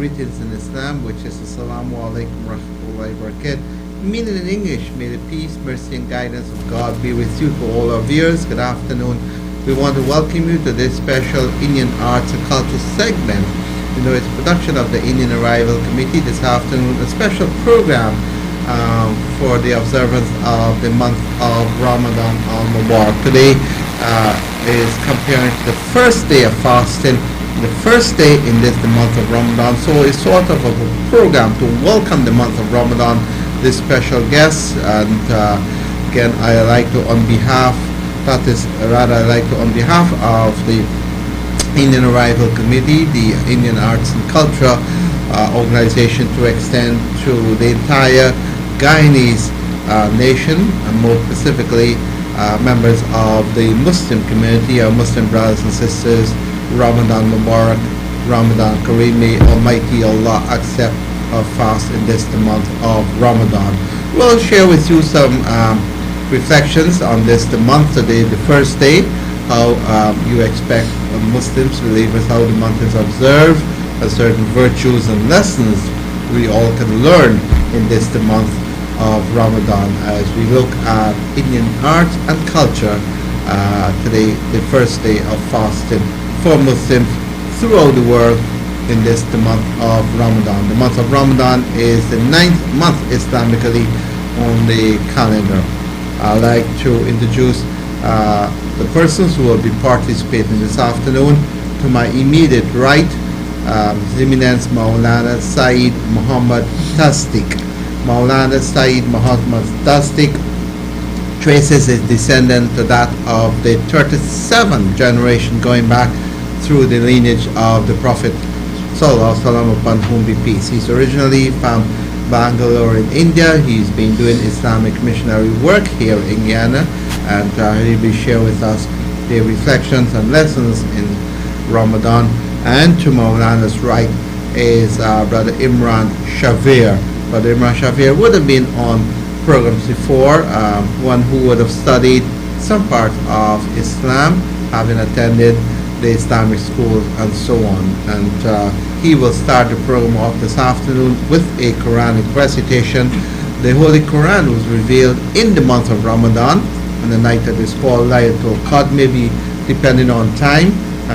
greetings in Islam, which is Assalamu alaikum rahmatullahi wa barakatuh. Meaning in English, may the peace, mercy, and guidance of God be with you for all our viewers. Good afternoon. We want to welcome you to this special Indian Arts and Culture segment. You know, it's a production of the Indian Arrival Committee this afternoon, a special program for the observance of the month of Ramadan al-Mubarak. Today is comparing to the first day of fasting, the first day in the month of Ramadan. So it's sort of a program to welcome the month of Ramadan, this special guest. And again, I like to on behalf of the Indian Arrival Committee, the Indian Arts and Culture organization, to extend to the entire Guyanese nation, and more specifically members of the Muslim community, our Muslim brothers and sisters, Ramadan Mubarak, Ramadan Kareem. May Almighty Allah accept our fast in the month of Ramadan. We'll share with you some reflections on the month today, the first day, how you expect Muslims, believers, how the month is observed, and certain virtues and lessons we all can learn in the month of Ramadan as we look at Indian art and culture today, the first day of fasting for Muslims throughout the world in the month of Ramadan. The month of Ramadan is the 9th month Islamically on the calendar. I'd like to introduce the persons who will be participating this afternoon. To my immediate right, His Eminence Maulana Syed Mohammed Tasdeeq. Maulana Syed Mohammed Tasdeeq traces his descendant to that of the 37th generation, going back through the lineage of the Prophet Sallallahu Alaihi Wasallam, upon whom be peace. He's originally from Bangalore in India. He's been doing Islamic missionary work here in Guyana, and he'll be sharing with us the reflections and lessons in Ramadan. And to Maulana's right is Brother Imran Shavir. Brother Rehman Azeez would have been on programs before, one who would have studied some part of Islam, having attended the Islamic schools and so on. And he will start the program off this afternoon with a Quranic recitation. The Holy Quran was revealed in the month of Ramadan, and the night that is called Laylatul Qadr, maybe depending on time.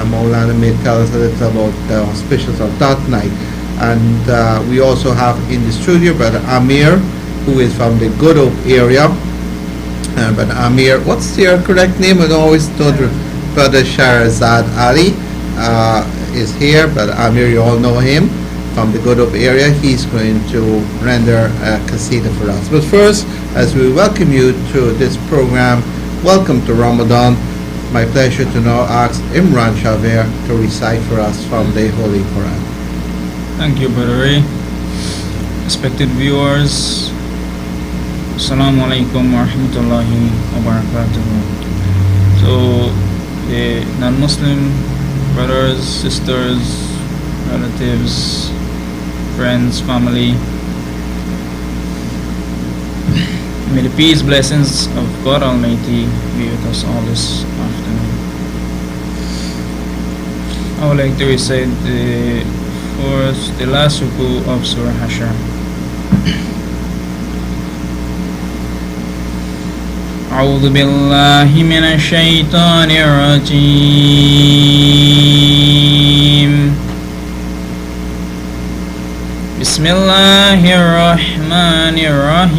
Maulana may tell us a little about the auspicious of that night. And we also have in the studio Brother Amir, who is from the Good Hope area. Brother Amir, what's your correct name? I always told you. Brother Shahrazad Ali is here. Brother Amir, you all know him from the Good Hope area. He's going to render a qasida for us. But first, as we welcome you to this program, welcome to Ramadan. My pleasure to now ask Imran Shavir to recite for us from the Holy Quran. Thank you, Brother Ray. Respected viewers, Assalamu alaikum wa rahmatullahi wa barakatuh. So, the non-Muslim brothers, sisters, relatives, friends, family, may the peace, blessings of God Almighty be with us all this afternoon. I would like to recite the last ruku of Surah Hashr. أعوذ بالله من الشيطان الرجيم بسم الله الرحمن الرحيم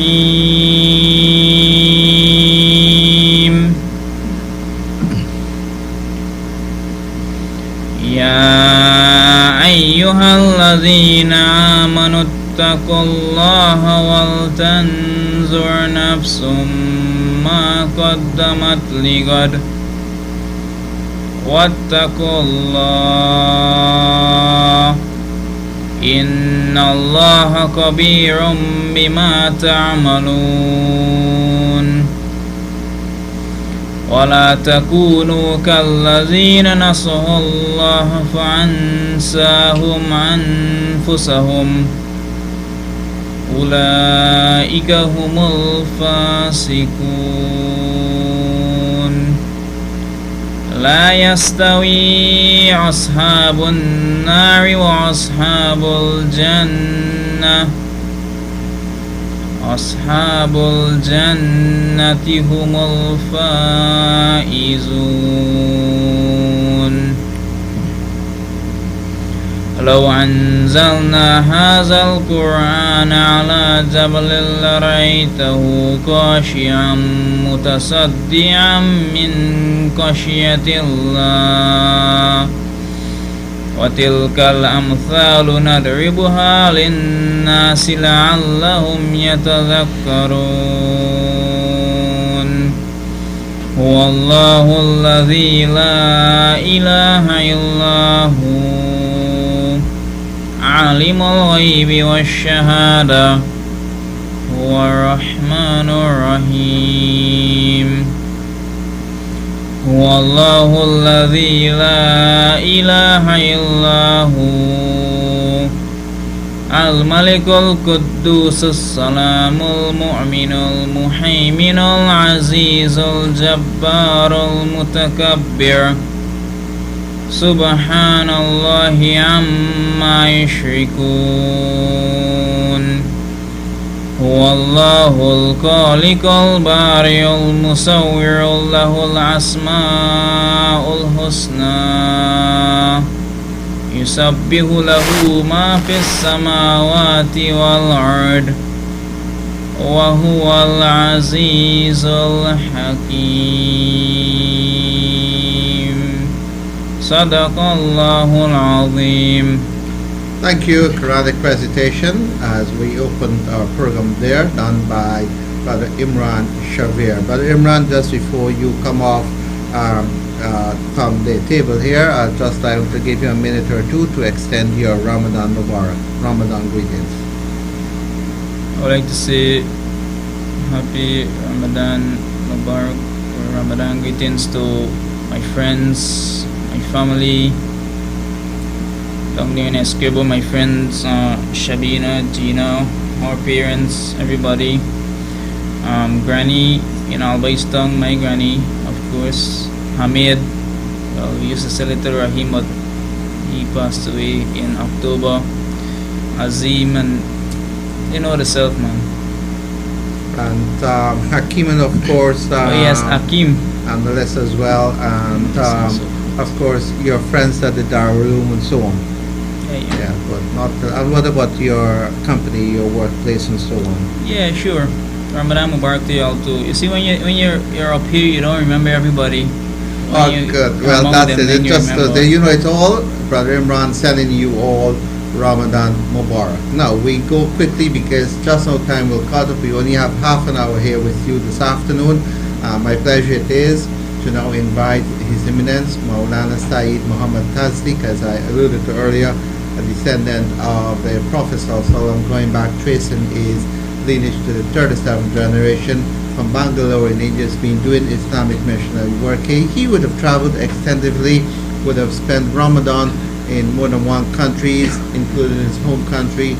يا أيها الذين آمنوا اتقوا الله ولتنظر نفس ما قدمت لغد واتقوا الله إن الله خبير بما تعملون ولا تكونوا كالذين نسوا الله فأنساهم أنفسهم أولئك هم الفاسقون لا يستوي أصحاب النار وأصحاب الجنة أصحاب الجنة هم الفائزون لو أنزلنا هذا القرآن على جبل لرأيته خاشعا متصدعا من خشية الله وتلك الأمثال نضربها للناس لعلهم يتذكرون هو الله الذي لا إله إلا هو عالم الغيب والشهادة هو الرحمن الرحيم هو الله الذي لا إله إلا هو الملك القدوس السلام المؤمن المهيمن العزيز الجبار المتكبر سبحان الله عما يشركون هو الله الخالق البارئ المصور له الأسماء الحسنى يسبح له ما في السماوات والأرض وهو العزيز الحكيم صدق الله العظيم. Thank you. Quranic recitation as we opened our program there, done by Brother Imran Shavir. Brother Imran, just before you come off from the table here, I'd just like to give you a minute or two to extend your Ramadan Mubarak, Ramadan greetings. I would like to say happy Ramadan Mubarak or Ramadan greetings to my friends, my family, down there in Esquebo, my friends, Shabina, Gina, our parents, everybody, Granny in Albaistong, my granny, of course, Hamid, well, we used to celebrate Rahim, but he passed away in October, Azim, and you know the self, man. And Hakim, and of course, Oh yes, Hakim. and the rest as well, and Yes, of course, your friends at the Darul and so on. Yeah. But not. And what about your company, your workplace, and so on? Yeah, sure. Ramadan Mubarak to you all too. You see, when you're up here, you don't remember everybody. Oh, good. Well, that's it. It's just it's all Brother Imran sending you all Ramadan Mubarak. Now we go quickly because just no time will cut up. We only have half an hour here with you this afternoon. My pleasure it is to now invite His Eminence Maulana Syed Mohammed Tasdeeq, as I alluded to earlier, a descendant of the Prophet ﷺ, going back tracing his lineage to the 37th generation from Bangalore in India. Has been doing Islamic missionary work. He would have traveled extensively, would have spent Ramadan in more than one countries, including his home country,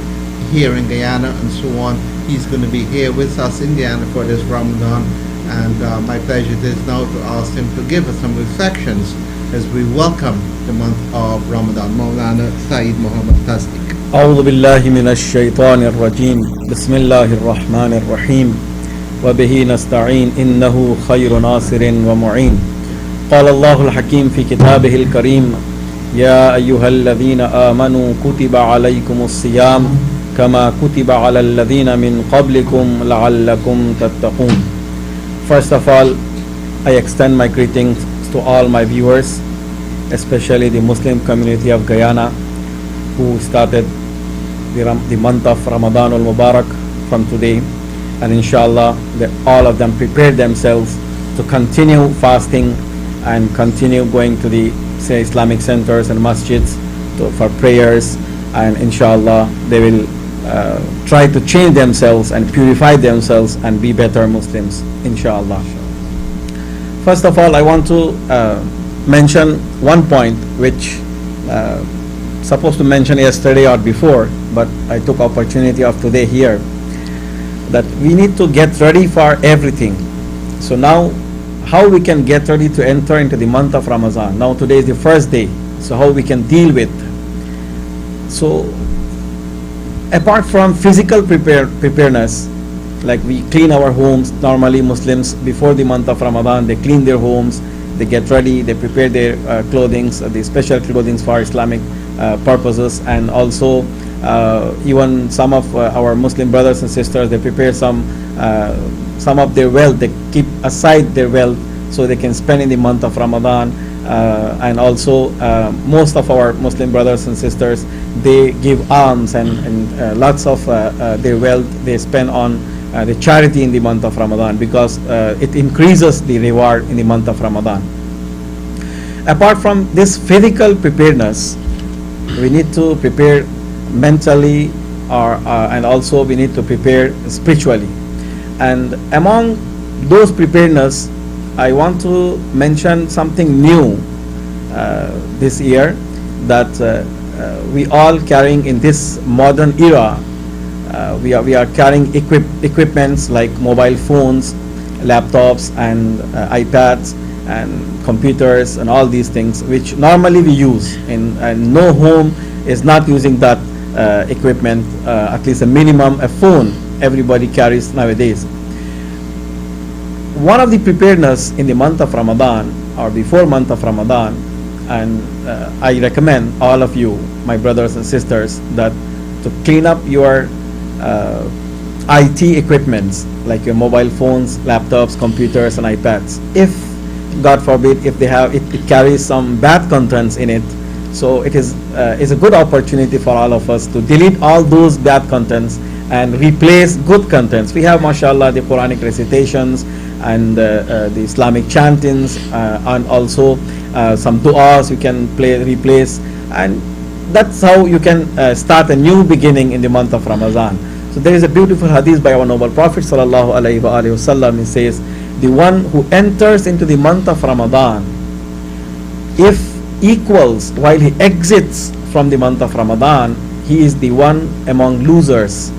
here in Guyana and so on. He's going to be here with us in Guyana for this Ramadan, and my pleasure it is now to ask him to give us some reflections as we welcome the month of Ramadan. Maulana Syed Mohammed Tasdeeq. أعوذ بالله من الشيطان الرجيم بسم الله الرحمن الرحيم وبه نستعين إنه خير ناصر ومعين قال الله الحكيم في كتابه الكريم يا أيها الذين آمنوا كتب عليكم الصيام كما كتب على الذين من قبلكم لعلكم تتقون. First of all, I extend my greetings to all my viewers, especially the Muslim community of Guyana, who started the month of Ramadan al-Mubarak from today, and inshallah all of them prepared themselves to continue fasting and continue going to the Islamic centers and masjids for prayers, and inshallah they will try to change themselves and purify themselves and be better Muslims, inshallah. First of all, I want to mention one point which supposed to mention yesterday or before, but I took opportunity of today here, that we need to get ready for everything. So now how we can get ready to enter into the month of Ramadan. Now today is the first day, so how we can deal with. So apart from physical preparedness, like we clean our homes, normally Muslims before the month of Ramadan, they clean their homes, they get ready, they prepare their clothings, the special clothings for Islamic purposes, and also even some of our Muslim brothers and sisters, they prepare some of their wealth, they keep aside their wealth so they can spend in the month of Ramadan. And also most of our Muslim brothers and sisters, they give alms and lots of their wealth they spend on the charity in the month of Ramadan, because it increases the reward in the month of Ramadan. Apart from this physical preparedness, we need to prepare mentally, and also we need to prepare spiritually. And among those preparedness, I want to mention something new this year, that we all carrying in this modern era. We are carrying equipments like mobile phones, laptops, and iPads, and computers, and all these things which normally we use, and no home is not using that equipment. At least a minimum, a phone everybody carries nowadays. One of the preparedness in the month of Ramadan, or before month of Ramadan, and I recommend all of you, my brothers and sisters, that to clean up your IT equipments like your mobile phones, laptops, computers, and iPads. If God forbid, if they have it carries some bad contents in it, so it is a good opportunity for all of us to delete all those bad contents and replace good contents. We have, mashallah, the Quranic recitations and the Islamic chantings, and also some du'as you can replace, and that's how you can start a new beginning in the month of Ramadan. So there is a beautiful hadith by our noble Prophet sallallahu alaihi wasallam. He says, the one who enters into the month of Ramadan, if equals while he exits from the month of Ramadan, he is the one among losers.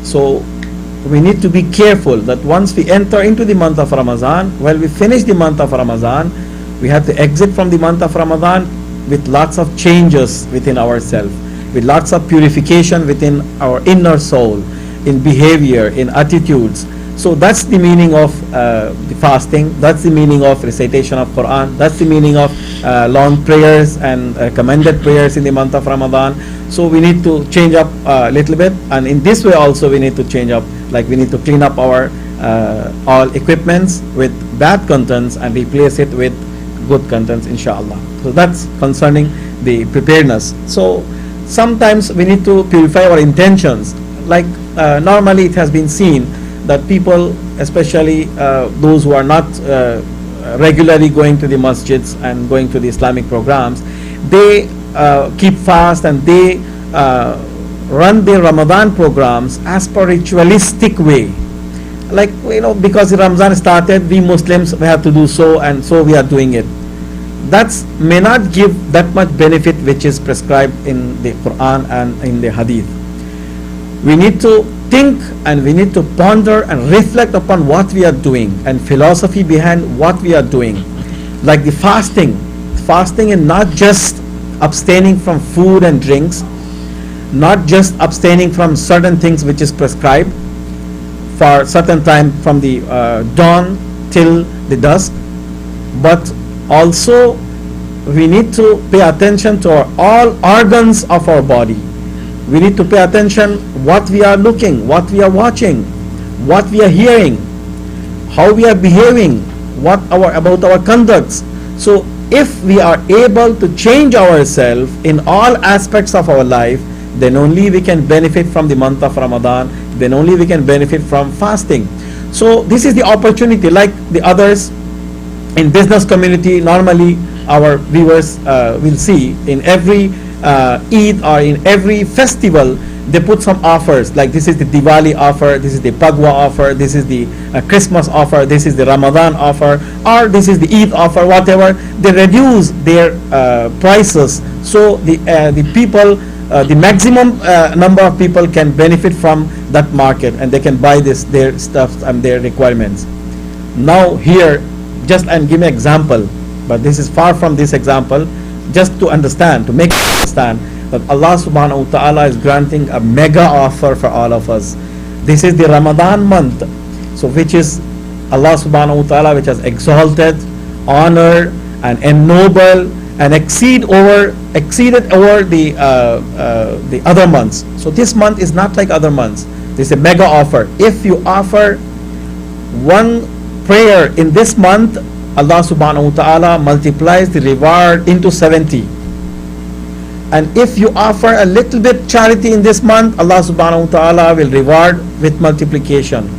So we need to be careful that once we enter into the month of Ramadan, while we finish the month of Ramadan, we have to exit from the month of Ramadan with lots of changes within ourselves, with lots of purification within our inner soul, in behavior, in attitudes. So that's the meaning of the fasting, that's the meaning of recitation of Quran, that's the meaning of long prayers and commended prayers in the month of Ramadan. So we need to change up a little bit, and in this way also we need to change up, like we need to clean up our all equipments with bad contents and replace it with good contents, inshallah. So that's concerning the preparedness. So sometimes we need to purify our intentions. Like normally it has been seen that people, especially those who are not regularly going to the masjids and going to the Islamic programs, they keep fast and they run their Ramadan programs as per ritualistic way. Like, because Ramadan started, we Muslims, we have to do so, and so we are doing it. That may not give that much benefit which is prescribed in the Quran and in the Hadith. We need to think and we need to ponder and reflect upon what we are doing and philosophy behind what we are doing. Like the fasting and not just abstaining from food and drinks, not just abstaining from certain things which is prescribed for certain time from the dawn till the dusk, but also we need to pay attention to all organs of our body. We need to pay attention what we are looking, what we are watching, what we are hearing, how we are behaving, about our conducts. So if we are able to change ourselves in all aspects of our life, then only we can benefit from the month of Ramadan, then only we can benefit from fasting. So this is the opportunity, like the others in business community. Normally our viewers will see in every Eid or in every festival they put some offers, like this is the Diwali offer, this is the Pagwa offer, this is the Christmas offer, this is the Ramadan offer, or this is the Eid offer, whatever. They reduce their prices, so the people, the maximum number of people can benefit from that market, and they can buy their stuff and their requirements. Now here just and give me example, but this is far from this example, just to understand, to make you understand that Allah subhanahu wa ta'ala is granting a mega offer for all of us. This is the Ramadan month, so which is Allah subhanahu wa ta'ala which has exalted, honored and ennobled and exceeded over the other months. So this month is not like other months. This is a mega offer. If you offer one prayer in this month, Allah subhanahu wa ta'ala multiplies the reward into 70. And if you offer a little bit charity in this month, Allah subhanahu wa ta'ala will reward with multiplication.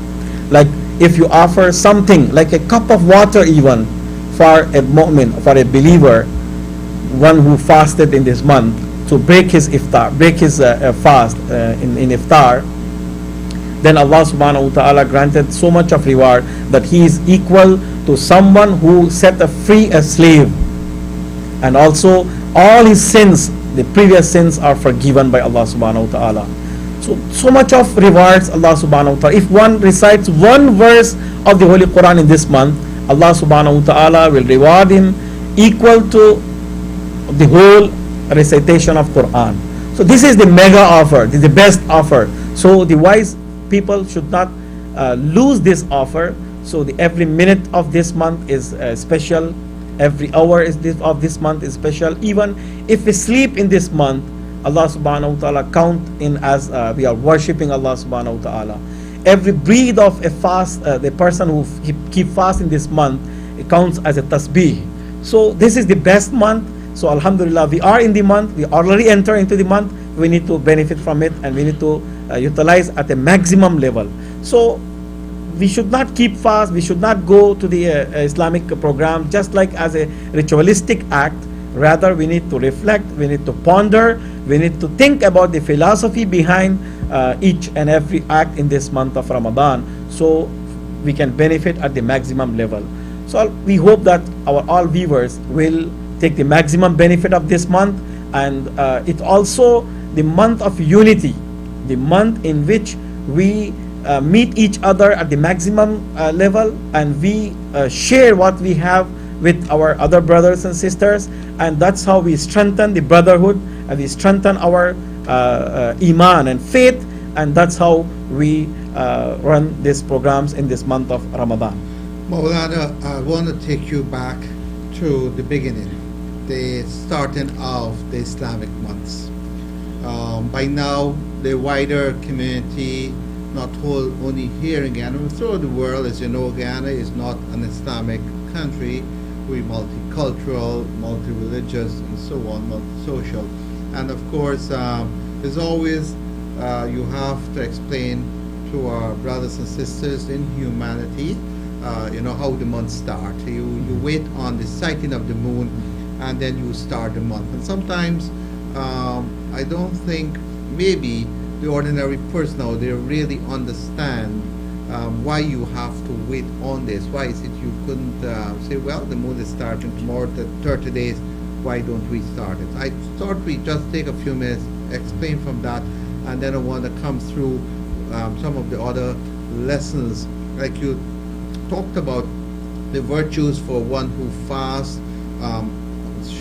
Like if you offer something like a cup of water even for a mu'min, for a believer, one who fasted in this month, to break his iftar, break his fast in iftar, then Allah subhanahu wa ta'ala granted so much of reward that he is equal to someone who set free a slave. And also all his sins, the previous sins, are forgiven by Allah subhanahu wa ta'ala. So much of rewards Allah subhanahu wa ta'ala. If one recites one verse of the Holy Quran in this month, Allah subhanahu wa ta'ala will reward him equal to the whole recitation of Quran. So this is the mega offer, this is the best offer. So the wise people should not lose this offer. So every minute of this month is special, every hour of this month is special. Even if we sleep in this month, Allah subhanahu wa ta'ala count in as we are worshipping Allah subhanahu wa ta'ala. Every breathe of a fast, the person who keep fast in this month, it counts as a tasbih. So this is the best month. So alhamdulillah, we are in the month, we already enter into the month, we need to benefit from it and we need to utilize at a maximum level. So we should not keep fast, we should not go to the Islamic program just like as a ritualistic act. Rather, we need to reflect, we need to ponder, we need to think about the philosophy behind each and every act in this month of Ramadan, so we can benefit at the maximum level. So we hope that our all viewers will take the maximum benefit of this month, and it's also the month of unity, the month in which we meet each other at the maximum level, and we share what we have with our other brothers and sisters, and that's how we strengthen the brotherhood and we strengthen our iman and faith, and that's how we run these programs in this month of Ramadan. Maulana, I want to take you back to the beginning, the starting of the Islamic months. By now, the wider community, not only here in Guyana, but throughout the world, as you know, Guyana is not an Islamic country. We're multicultural, multi-religious, and so on, multi-social. And of course, there's always, you have to explain to our brothers and sisters in humanity, how the month starts. You wait on the sighting of the moon, and then you start the month. And sometimes, I don't think maybe the ordinary person out there really understand why you have to wait on this. Why is it you couldn't say, well, the moon is starting tomorrow, 30 days, why don't we start it? I thought we just take a few minutes, explain from that, and then I want to come through some of the other lessons, like you talked about the virtues for one who fasts,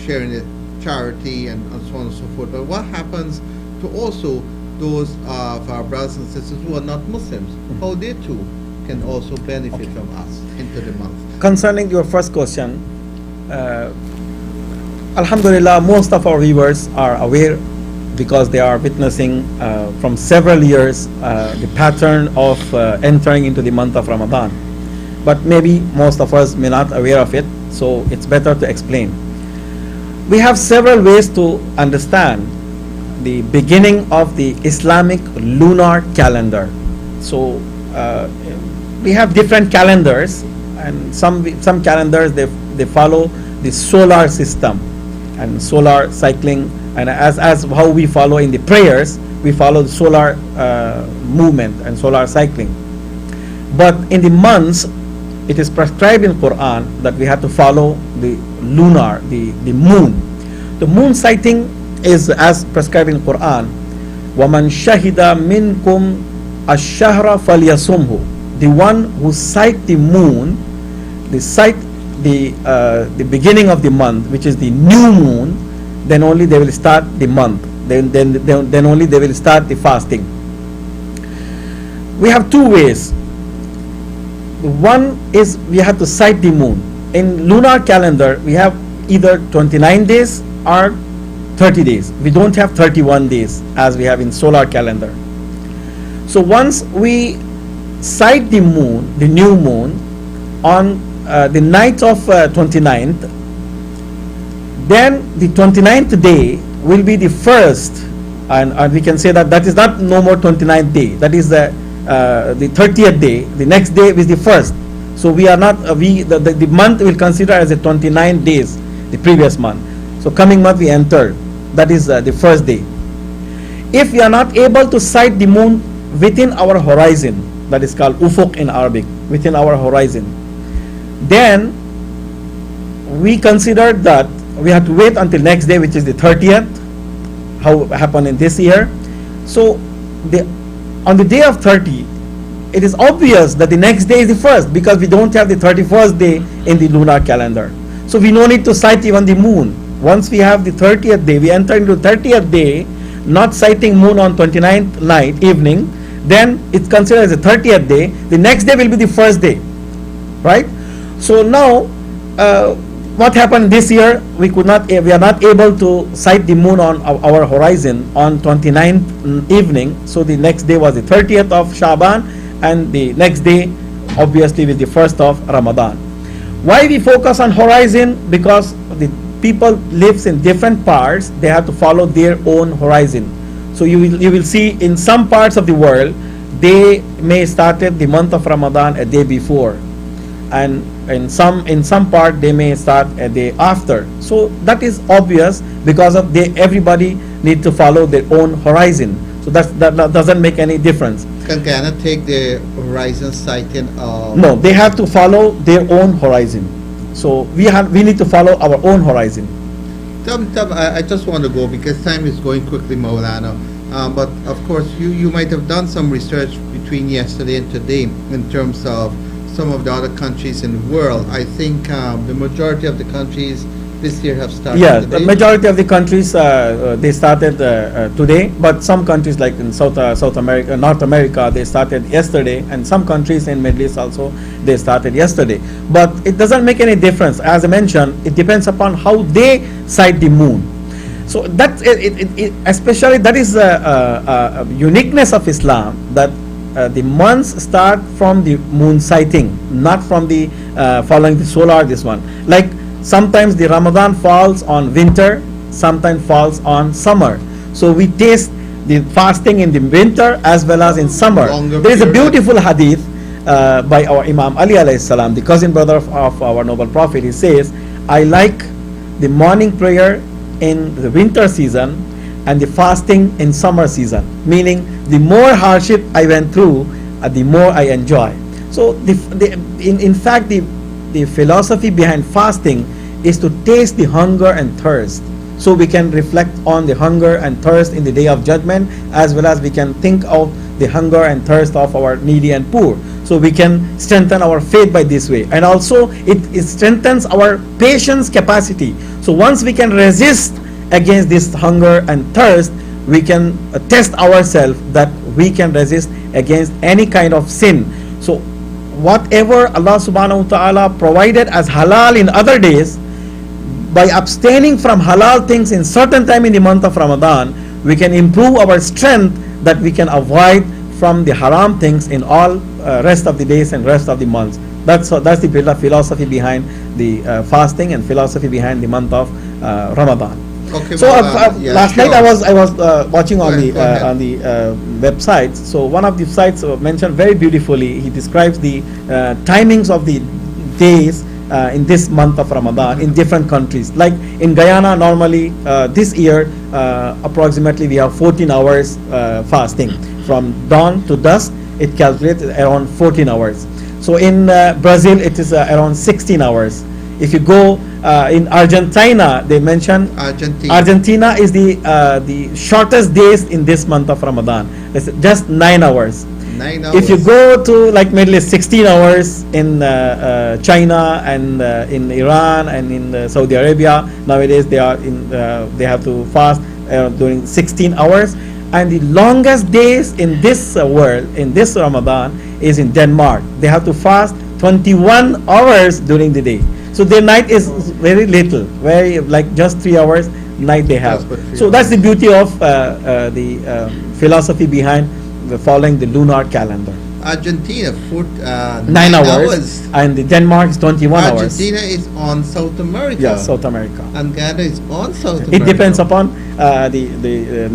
sharing it, charity, and so on and so forth. But what happens to also those of our brothers and sisters who are not Muslims, how they too can also benefit from us into the month? Concerning your first question, Alhamdulillah, most of our viewers are aware because they are witnessing from several years the pattern of entering into the month of Ramadan. But maybe most of us may not aware of it, so it's better to explain. We have several ways to understand the beginning of the Islamic lunar calendar. So we have different calendars, and some calendars they follow the solar system and solar cycling, and as how we follow in the prayers, we follow the solar movement and solar cycling. But in the months, it is prescribed in Quran that we have to follow the lunar, the moon. The moon sighting is as prescribed in Quran. وَمَنْ شَهِدَ مِنْكُمْ الشَّهْرَ فَلْيَصُمْهُ. The one who sight the moon, the sight the beginning of the month, which is the new moon, then only they will start the month. Then only they will start the fasting. We have two ways. One is we have to sight the moon. In lunar calendar, we have either 29 days or 30 days. We don't have 31 days as we have in solar calendar. So once we sight the moon, the new moon, on the night of 29th, then the 29th day will be the first, and we can say that that is not no more 29th day. That is the 30th day. The next day is the first. So we are not the month will consider as a 29 days, the previous month. So coming month we enter. That is the first day. If we are not able to sight the moon within our horizon, that is called ufuk in Arabic, within our horizon, then we consider that we have to wait until next day, which is the 30th, how happened in this year. So on the day of 30, it is obvious that the next day is the first, because we don't have the 31st day in the lunar calendar. So we no need to sight even the moon. Once we have the 30th day, we enter into 30th day, not sighting moon on 29th night, evening, then it's considered as a 30th day. The next day will be the first day, right? So now, what happened this year? We are not able to sight the moon on our horizon on 29th evening. So the next day was the 30th of Shaban, and the next day, obviously, was the first of Ramadan. Why we focus on horizon? Because the people lives in different parts. They have to follow their own horizon. So you will see in some parts of the world, they may started the month of Ramadan a day before, and in some part they may start a day after. So that is obvious, because of everybody need to follow their own horizon. So that doesn't make any difference. Can Guyana take the horizon sighting? No, they have to follow their own horizon. So we need to follow our own horizon. I just want to go because time is going quickly, Maulana. But of course, you might have done some research between yesterday and today in terms of some of the other countries in the world. I think the majority of the countries this year have started. Yeah, today. the majority of the countries they started today, but some countries like in South America, North America, they started yesterday, and some countries in Middle East also they started yesterday. But it doesn't make any difference. As I mentioned, it depends upon how they sight the moon. So that especially that is a uniqueness of Islam, that the months start from the moon sighting, not from the following the solar. This one, like sometimes the Ramadan falls on winter, sometimes falls on summer. So we taste the fasting in the winter as well as in summer. There is a beautiful hadith by our Imam Ali alayhi salam, the cousin brother of our noble Prophet. He says, I like the morning prayer in the winter season and the fasting in summer season, meaning the more hardship I went through, the more I enjoy. So in fact the philosophy behind fasting is to taste the hunger and thirst, so we can reflect on the hunger and thirst in the day of judgment, as well as we can think of the hunger and thirst of our needy and poor. So we can strengthen our faith by this way, and also it strengthens our patience capacity. So once we can resist against this hunger and thirst, we can test ourselves that we can resist against any kind of sin. So whatever Allah subhanahu wa ta'ala provided as halal in other days, by abstaining from halal things in certain time in the month of Ramadan, we can improve our strength that we can avoid from the haram things in all rest of the days and rest of the months. That's the philosophy behind the fasting and philosophy behind the month of Ramadan. Okay, so last night I was watching on the websites. So one of the sites mentioned very beautifully. He describes the timings of the days in this month of Ramadan in different countries. Like in Guyana, normally this year approximately we have 14 hours fasting from dawn to dusk. It calculates around 14 hours. So in Brazil it is around 16 hours. If you go in Argentina, they mention Argentina is the shortest days in this month of Ramadan. It's just 9 hours. 9 If you hours. go to like Middle East, 16 hours in China and in Iran and in Saudi Arabia nowadays they are in they have to fast during 16 hours, and the longest days in this world in this Ramadan is in Denmark. They have to fast 21 hours during the day, so their night is very little, very like just 3 hours night they have. Just for 3 So that's the hours. beauty of the philosophy behind following the lunar calendar. Argentina, 9 hours, and the Denmark is 21 hours. Argentina is on South America. Yeah, South America. And Guyana is on South America. It depends upon the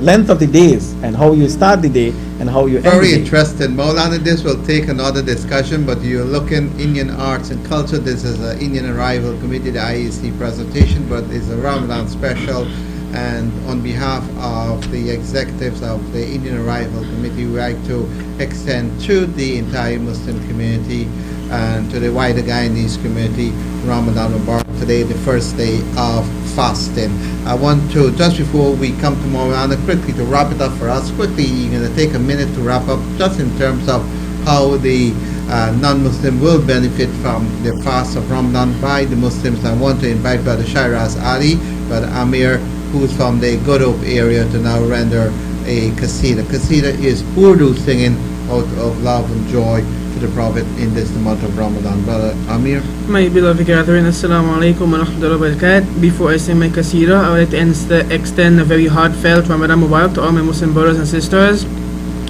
length of the days and how you start the day and how you end Very the day. interesting. Maulana, this will take another discussion, but you're looking Indian arts and culture. This is an Indian Arrival Committee, the IEC presentation, but it's a Ramadan special. And on behalf of the executives of the Indian Arrival Committee, we like to extend to the entire Muslim community and to the wider Guyanese community Ramadan Mubarak. Today, the first day of fasting. I want to, just before we come to Maulana, quickly to wrap it up for us. Quickly, you're going to take a minute to wrap up just in terms of how the non-Muslim will benefit from the fast of Ramadan by the Muslims. I want to invite Brother Shairaz Ali, Brother Amir, who's from the Gurup area, to now render a qasida. Qasida is Urdu singing out of love and joy to the Prophet in this month of Ramadan. Brother Amir. My beloved gathering, Assalamu alaikum wa rahmatullahi wa barakatuh. Before I sing my qasida, I would like to extend a very heartfelt Ramadan Mubarak to all my Muslim brothers and sisters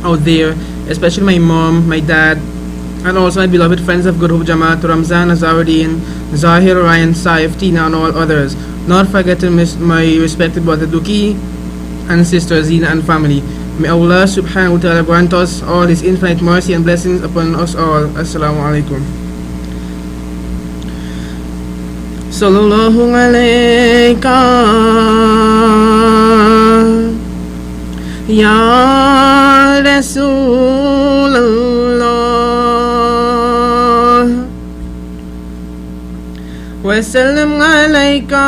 out there, especially my mom, my dad, and also my beloved friends of Good Hope Jamaat, Ramzan, Azaruddin, Zahir, Ryan, Saif, Tina, and all others. Not forgetting my respected brother Duki and sister Zina and family. May Allah subhanahu wa ta'ala grant us all His infinite mercy and blessings upon us all. Assalamu alaikum. Sallallahu alayka Ya Rasulallah wa sallam alayka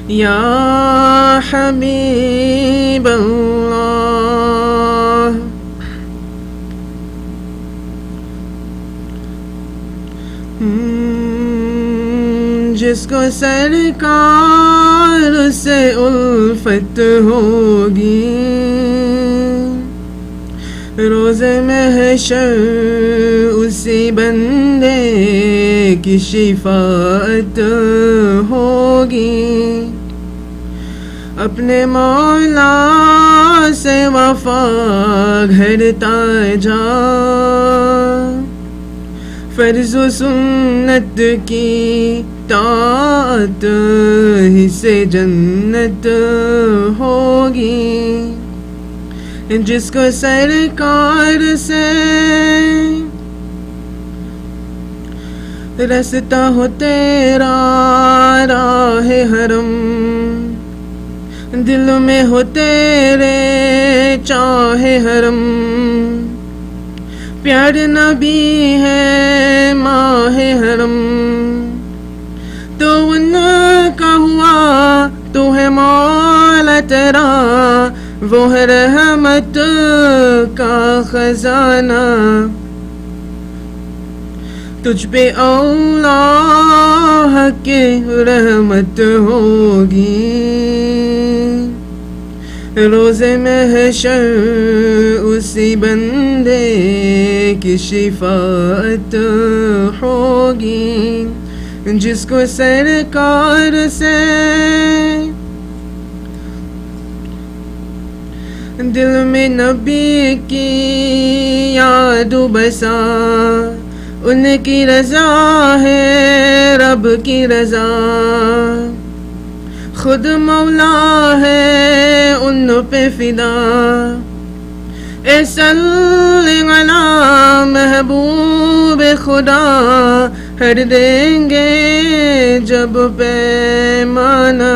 Ya Habib Allah. जिसको सरकार से उल्फत होगी रोज़े महशर उसी बंदे की शिफाअत होगी अपने मौला से वफा घरता जा फर्ज व सुन्नत की ताअत ही से जन्नत होगी जिसको सरकार से रास्ता हो तेरा राह हरम दिल में हो तेरे चाहे हरम प्यार नबी है माहे हरम तो उनका हुआ तो है मौला तेरा वो है रहमत का खजाना तुझ पे अल्लाह के रहमत होगी रोज़े महशर उसी बंदे की शिफाअत होगी जिसको सरकार से दिल में नबी की याद बसा उनकी रज़ा है रब की रज़ा खुद मौला है उन पे फिदा ए सल्ले अला महबूब खुदा हर देंगे जब पैमाना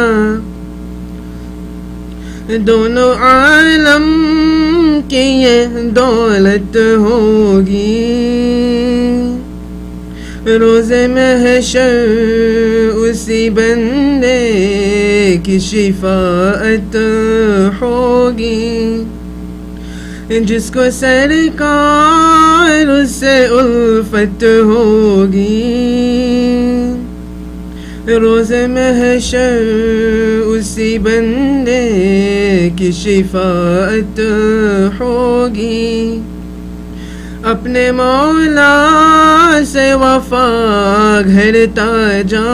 दोनों आलम की ये दौलत होगी रोज़ महशर उसी बंदे की शिफाअत होगी जिसको सरकार उससे उल्फत होगी रोज़ महशर उसी बंदे की शिफाअत होगी अपने मौला से वफा घरता जा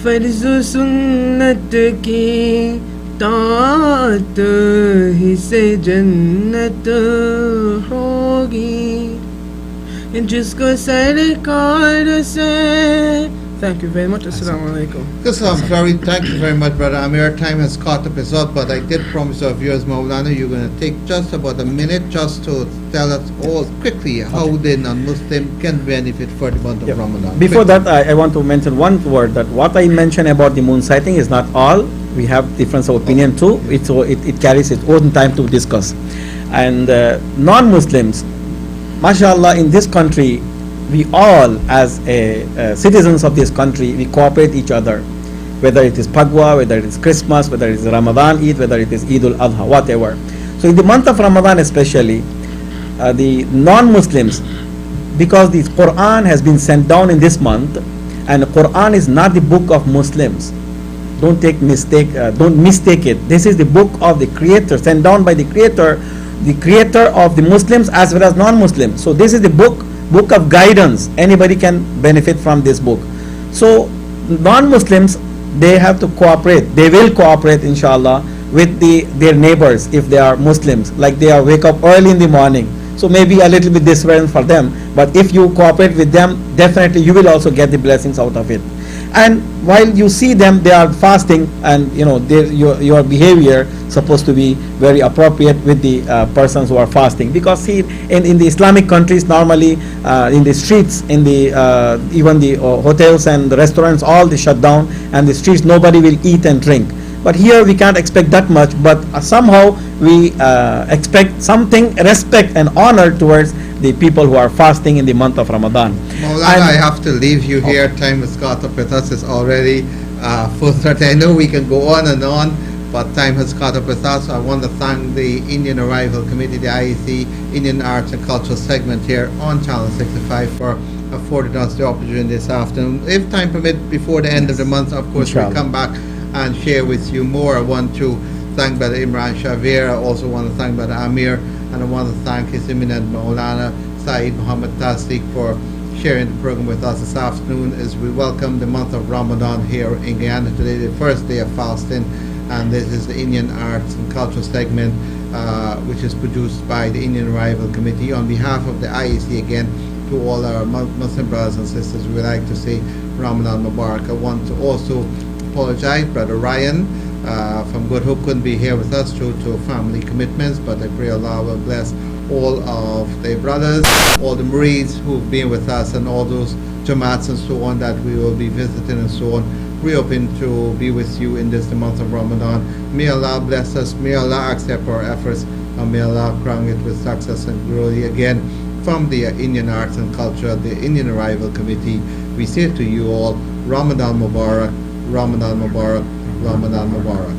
फर्ज सुन्नत की तात ही से जन्नत होगी जिसको सरकार से Thank you very much. Assalamu alaikum. Thank you very much, Brother Amir. Time has caught up us up, but I did promise our viewers, Maulana, you're going to take just about a minute just to tell us all quickly how the non-Muslim can benefit for the month of Ramadan. Before that, I want to mention one word, that what I mentioned about the moon sighting is not all. We have difference of opinion too. It carries its own time to discuss. And non-Muslims, mashallah, in this country, we all, as citizens of this country, we cooperate each other, whether it is Pagwa, whether it is Christmas, whether it is Ramadan Eid, whether it is Eid al-Adha, whatever. So in the month of Ramadan especially, the non-Muslims, because the Quran has been sent down in this month, and the Quran is not the book of Muslims. Don't mistake it. This is the book of the Creator, sent down by the Creator of the Muslims as well as non-Muslims. So this is the book of guidance. Anybody can benefit from this book. So non-Muslims, they have to cooperate. They will cooperate, inshallah, with their neighbors if they are Muslims. Like they are wake up early in the morning. So maybe a little bit different for them. But if you cooperate with them, definitely you will also get the blessings out of it. And while you see them, they are fasting, and your behavior supposed to be very appropriate with the persons who are fasting, because see, in the Islamic countries, normally in the streets, in the even the hotels and the restaurants, all they shut down, and the streets nobody will eat and drink. But here we can't expect that much, but somehow we expect something, respect and honor towards the people who are fasting in the month of Ramadan. Maulana, I have to leave you here. Time has caught up with us. It's already full 30. I know we can go on and on, but time has caught up with us. I want to thank the Indian Arrival Committee, the IEC, Indian Arts and Cultural segment here on Channel 65 for affording us the opportunity this afternoon. If time permits, before the end of the month, of course, we'll come back and share with you more. I want to thank Brother Imran Shavir. I also want to thank Brother Amir, and I want to thank His Eminent Maulana Syed Mohammed Tasdeeq for sharing the program with us this afternoon as we welcome the month of Ramadan here in Guyana. Today, the first day of fasting, and this is the Indian Arts and Culture segment, which is produced by the Indian Arrival Committee. On behalf of the IEC, again, to all our Muslim brothers and sisters, we would like to say Ramadan Mubarak. I want to also apologize, Brother Ryan from Good Hope couldn't be here with us due to family commitments, but I pray Allah will bless all of the brothers, all the Marids who've been with us, and all those Jamaats and so on that we will be visiting and so on. We're hoping to be with you in the month of Ramadan. May Allah bless us, may Allah accept our efforts, and may Allah crown it with success and glory. Again, from the Indian Arts and Culture, the Indian Arrival Committee, we say to you all, Ramadan Mubarak, Ramadan Mubarak, Ramadan Mubarak.